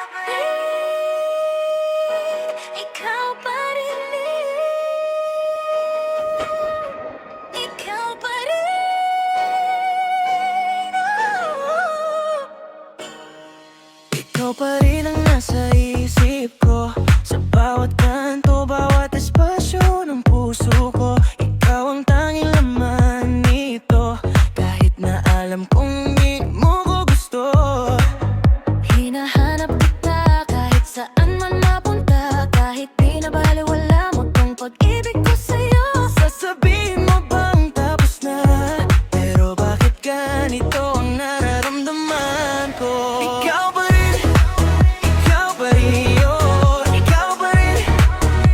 Ikaw pa rin, ikaw pa rin, ikaw pa rin ang nasa isip ko, sa bawat kanto, bawat espasyo ng puso ko. Ikaw ang tanging laman nito, kahit na alam kong di mo ko gusto. Hinahanap kita kahit saan man mapunta, kahit pinabaliwala mo tong pag-ibig ko sa'yo. Sasabihin mo bang tapos na, pero bakit ganito ang nararamdaman ko? Ikaw pa rin, ikaw pa rin, oh, ikaw pa rin.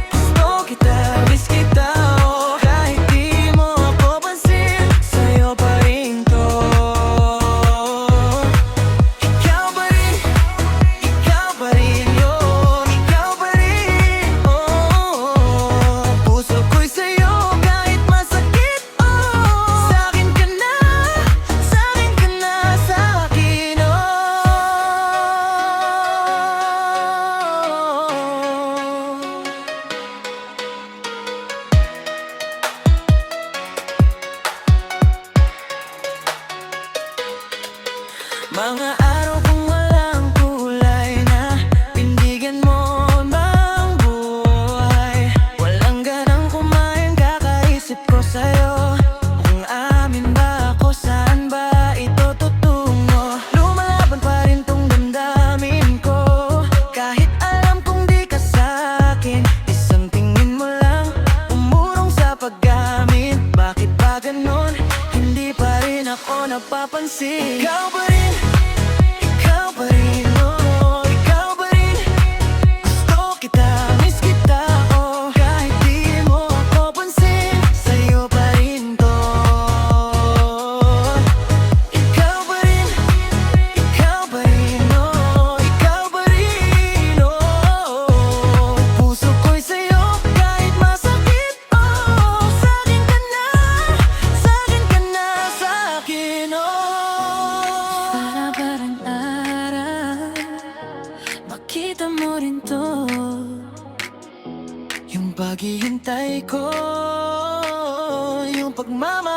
Gusto kita, miss kita, oh, kahit di mo ako pansin, sa'yo pa rin to. Ikaw pa rin, ikaw pa rin, oh, ikaw pa rin, oh. Puso ko'y sa'yo kahit masakit, oh. Sa'kin ka na, sa'kin ka na, sa'kin, oh. Mga araw kong walang kulay na pindigan mo ng buhay. Walang ganang kumain, kakaisip ko sa'yo. Kung amin ba ako, saan ba ito tutungo? Lumalaban pa rin tong damdamin ko, kahit alam kong di ka sa'kin. Isang tingin mo lang, umurong sa paggamit. Bakit ba ganon? Hindi pa rin ako napapansin. Ikaw pa rin, ikaw pa rin, oh, ikaw pa rin. Gusto kita, miss kita, oh, kahit di mo ako pansin, sa'yo pa rin to. Ikaw pa rin, oh, ikaw pa rin, oh. Puso ko'y sa'yo kahit masakit, oh. Sa'kin ka na, sa'kin ka na, sa'kin, oh. Para parang araw, makita mo rin to, yung paghihintay ko, yung pagmamahal